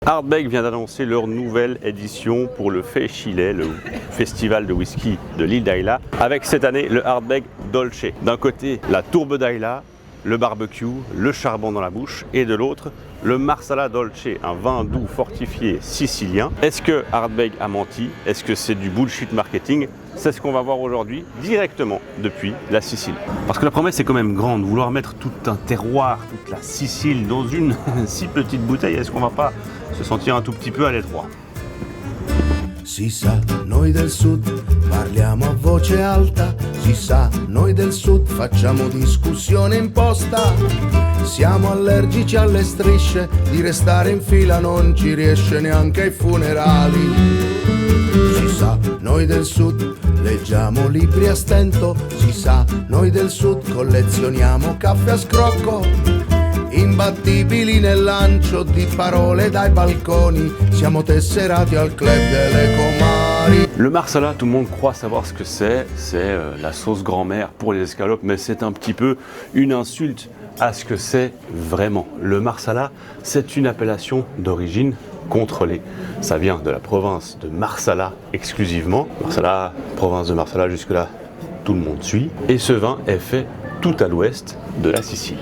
Ardbeg vient d'annoncer leur nouvelle édition pour le FECHILE, le festival de whisky de l'île d'Ayla, avec cette année le Ardbeg Dolce. D'un côté, la tourbe d'Ayla, le barbecue, le charbon dans la bouche, et de l'autre, le Marsala Dolce, un vin doux fortifié sicilien. Est-ce que Ardbeg a menti? Est-ce que c'est du bullshit marketing? C'est ce qu'on va voir aujourd'hui directement depuis la Sicile. Parce que la promesse est quand même grande, vouloir mettre tout un terroir, toute la Sicile dans une si petite bouteille, est-ce qu'on va pas se sentir un tout petit peu à l'étroit? Si sa, noi del sud parliamo a voce alta, si sa, noi del sud facciamo discussione imposta. Siamo allergici alle strisce, di restare in fila non ci riesce neanche ai funerali. Si sa, noi del sud leggiamo libri a stento, si sa, noi del sud collezioniamo caffè a scrocco. Imbattibili nel lancio di parole dai balconi, siamo tesserati al club delle comari. Le Marsala, tout le monde croit savoir ce que c'est la sauce grand-mère pour les escalopes, mais c'est un petit peu une insulte à ce que c'est vraiment. Le Marsala, c'est une appellation d'origine contrôlée. Ça vient de la province de Marsala exclusivement. Marsala, province de Marsala, jusque-là, tout le monde suit. Et ce vin est fait tout à l'ouest de la Sicile.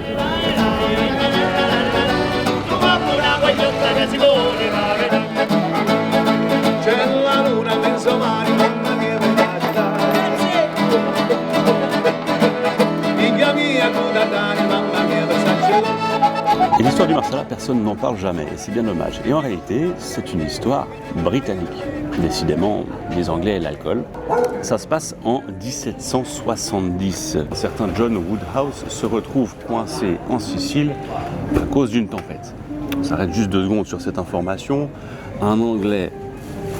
Et l'histoire du Marsala, personne n'en parle jamais, et c'est bien dommage. Et en réalité, c'est une histoire britannique. Décidément, les Anglais et l'alcool. Ça se passe en 1770. Un certain John Woodhouse se retrouve coincé en Sicile à cause d'une tempête. On s'arrête juste 2 secondes sur cette information. Un Anglais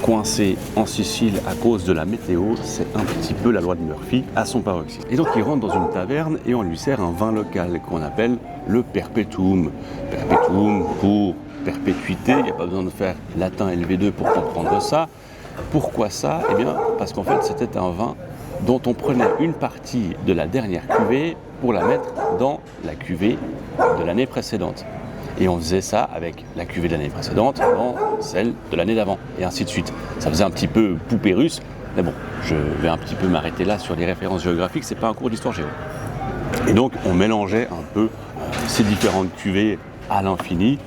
coincé en Sicile à cause de la météo, c'est un petit peu la loi de Murphy à son paroxysme. Et donc il rentre dans une taverne et on lui sert un vin local qu'on appelle le Perpetuum. Perpetuum pour perpétuité, il n'y a pas besoin de faire latin LV2 pour comprendre ça. Pourquoi ça? Eh bien parce qu'en fait c'était un vin dont on prenait une partie de la dernière cuvée pour la mettre dans la cuvée de l'année précédente. Et on faisait ça avec la cuvée de l'année précédente, dans celle de l'année d'avant, et ainsi de suite. Ça faisait un petit peu poupée russe, mais bon, je vais un petit peu m'arrêter là sur les références géographiques, c'est pas un cours d'histoire géo. Et donc on mélangeait un peu ces différentes cuvées à l'infini,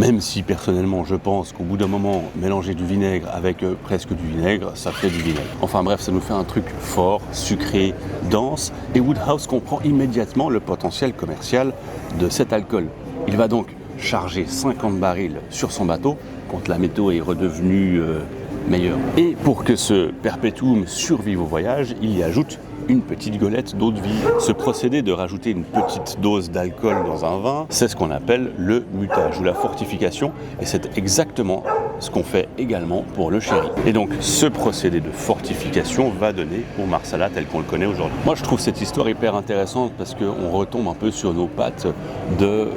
même si personnellement je pense qu'au bout d'un moment, mélanger du vinaigre avec presque du vinaigre, ça fait du vinaigre. Enfin bref, ça nous fait un truc fort, sucré, dense, et Woodhouse comprend immédiatement le potentiel commercial de cet alcool. Il va donc charger 50 barils sur son bateau quand la météo est redevenue meilleure. Et pour que ce Perpetuum survive au voyage, il y ajoute une petite golette d'eau de vie. Ce procédé de rajouter une petite dose d'alcool dans un vin, c'est ce qu'on appelle le mutage ou la fortification, et c'est exactement ce qu'on fait également pour le sherry. Et donc ce procédé de fortification va donner au Marsala tel qu'on le connaît aujourd'hui. Moi je trouve cette histoire hyper intéressante parce qu'on retombe un peu sur nos pattes de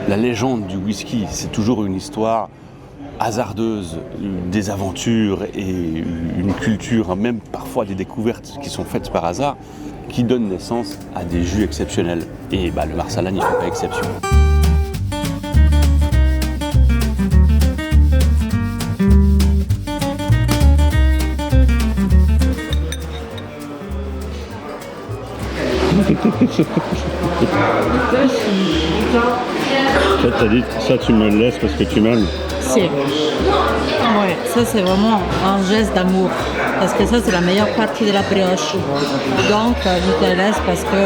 la légende du whisky. C'est toujours une histoire hasardeuse, des aventures et une culture, même parfois des découvertes qui sont faites par hasard, qui donnent naissance à des jus exceptionnels. Et le Marsala n'y fait pas exception. Ça, t'as dit, ça tu me le laisses parce que tu m'aimes. Si. Ouais, ça c'est vraiment un geste d'amour. Parce que ça c'est la meilleure partie de la brioche. Donc je te laisse parce que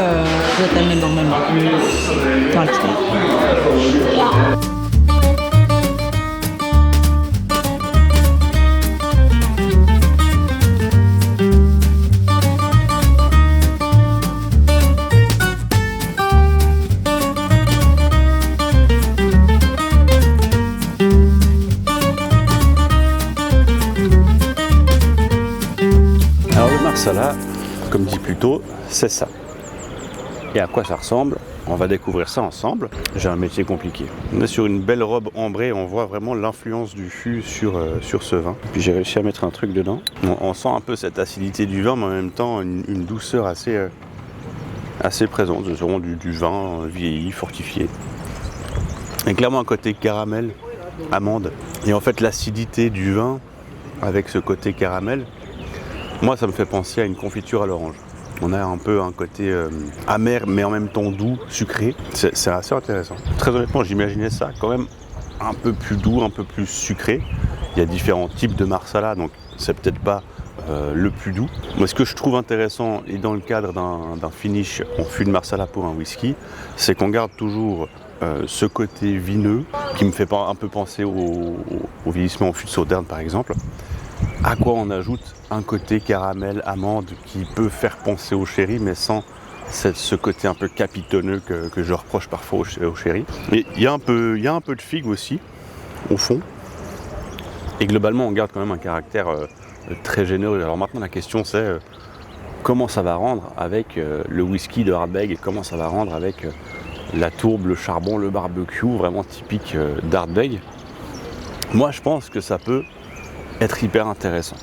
je t'aime énormément. Marsala, comme dit plus tôt, c'est ça. Et à quoi ça ressemble? On va découvrir ça ensemble. J'ai un métier compliqué. On est sur une belle robe ambrée, on voit vraiment l'influence du fût sur ce vin. Puis j'ai réussi à mettre un truc dedans. On sent un peu cette acidité du vin, mais en même temps une douceur assez présente. C'est vraiment du vin vieilli, fortifié. Et clairement un côté caramel amande. Et en fait, l'acidité du vin avec ce côté caramel, moi, ça me fait penser à une confiture à l'orange. On a un peu un côté amer, mais en même temps doux, sucré. C'est assez intéressant. Très honnêtement, j'imaginais ça quand même un peu plus doux, un peu plus sucré. Il y a différents types de marsala, donc c'est peut-être pas le plus doux. Moi, ce que je trouve intéressant, et dans le cadre d'un finish en fût de marsala pour un whisky, c'est qu'on garde toujours ce côté vineux, qui me fait un peu penser au vieillissement en fût de Sauternes, par exemple. À quoi on ajoute un côté caramel, amande, qui peut faire penser au sherry, mais sans ce côté un peu capitonneux que je reproche parfois au sherry. Et il y a un peu de figue aussi, au fond. Et globalement, on garde quand même un caractère très généreux. Alors maintenant, la question c'est comment ça va rendre avec le whisky de Ardbeg et comment ça va rendre avec la tourbe, le charbon, le barbecue, vraiment typique d'Ardbeg. Moi, je pense que ça peut être hyper intéressant.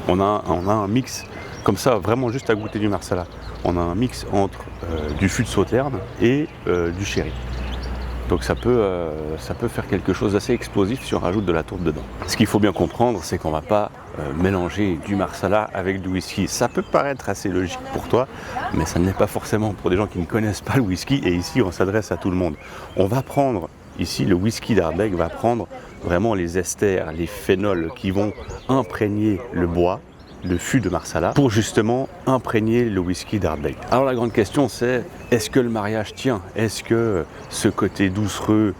On a un mix comme ça, vraiment juste à goûter du marsala. On a un mix entre du fût de Sauternes et du sherry. Donc ça peut faire quelque chose d'assez explosif si on rajoute de la tourbe dedans. Ce qu'il faut bien comprendre, c'est qu'on ne va pas mélanger du marsala avec du whisky. Ça peut paraître assez logique pour toi, mais ça ne l'est pas forcément pour des gens qui ne connaissent pas le whisky. Et ici, on s'adresse à tout le monde. On va prendre, ici, le whisky d'Ardbeg va prendre vraiment les esters, les phénols qui vont imprégner le bois, le fût de marsala, pour justement imprégner le whisky d'Ardbeg. Alors la grande question c'est, est-ce que le mariage tient? Est-ce que ce côté doucereux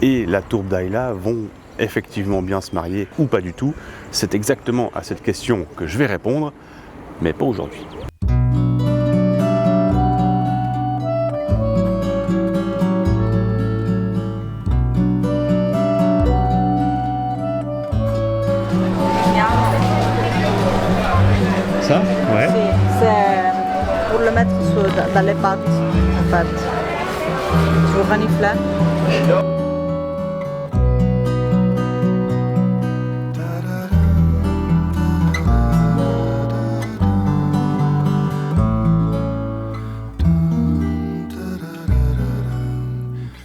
et la tourbe d'Ayla vont effectivement bien se marier ou pas du tout? C'est exactement à cette question que je vais répondre, mais pas aujourd'hui. Ça? Ouais. C'est pour le mettre dans les pâtes, en fait. Tu veux renifler?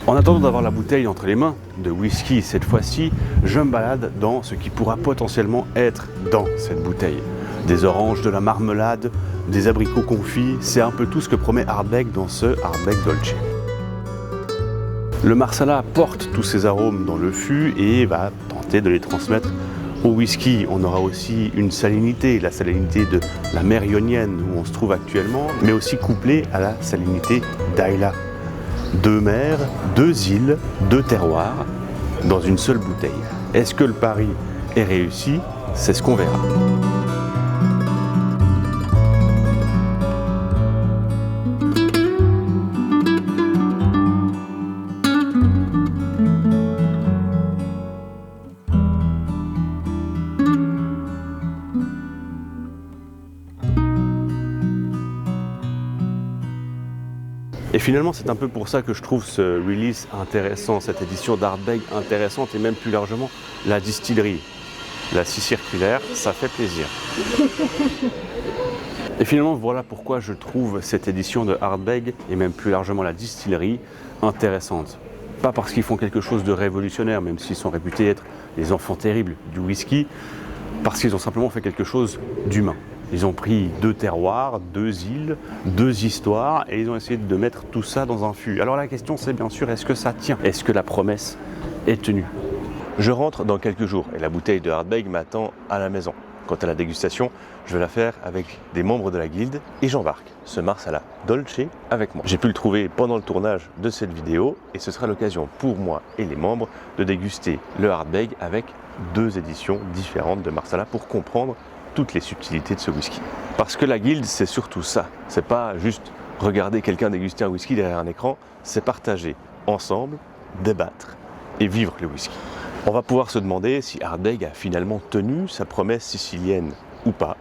En attendant d'avoir la bouteille entre les mains de whisky cette fois-ci, je me balade dans ce qui pourra potentiellement être dans cette bouteille. Des oranges, de la marmelade, des abricots confits, c'est un peu tout ce que promet Ardbeg dans ce Ardbeg Dolce. Le marsala porte tous ces arômes dans le fût et va tenter de les transmettre au whisky. On aura aussi une salinité, la salinité de la mer Ionienne où on se trouve actuellement, mais aussi couplée à la salinité d'Ayla. Deux mers, deux îles, deux terroirs dans une seule bouteille. Est-ce que le pari est réussi? C'est ce qu'on verra. Et finalement, c'est un peu pour ça que je trouve ce release intéressant, cette édition d'Ardbeg intéressante et même plus largement la distillerie. La scie circulaire, ça fait plaisir. Et finalement, voilà pourquoi je trouve cette édition de Ardbeg et même plus largement la distillerie intéressante. Pas parce qu'ils font quelque chose de révolutionnaire, même s'ils sont réputés être les enfants terribles du whisky, parce qu'ils ont simplement fait quelque chose d'humain. Ils ont pris deux terroirs, deux îles, deux histoires et ils ont essayé de mettre tout ça dans un fût. Alors la question c'est bien sûr, est-ce que ça tient? Est-ce que la promesse est tenue? Je rentre dans quelques jours et la bouteille de Ardbeg m'attend à la maison. Quant à la dégustation, je vais la faire avec des membres de la guilde et j'embarque ce marsala Dolce avec moi. J'ai pu le trouver pendant le tournage de cette vidéo et ce sera l'occasion pour moi et les membres de déguster le Ardbeg avec deux éditions différentes de marsala pour comprendre toutes les subtilités de ce whisky. Parce que la guilde, c'est surtout ça. C'est pas juste regarder quelqu'un déguster un whisky derrière un écran, c'est partager ensemble, débattre et vivre le whisky. On va pouvoir se demander si Ardbeg a finalement tenu sa promesse sicilienne ou pas.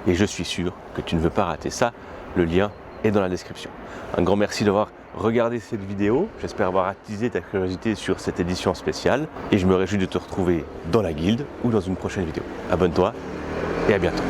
Et je suis sûr que tu ne veux pas rater ça. Le lien est dans la description. Un grand merci d'avoir regardé cette vidéo. J'espère avoir attisé ta curiosité sur cette édition spéciale. Et je me réjouis de te retrouver dans la guilde ou dans une prochaine vidéo. Abonne-toi et à bientôt.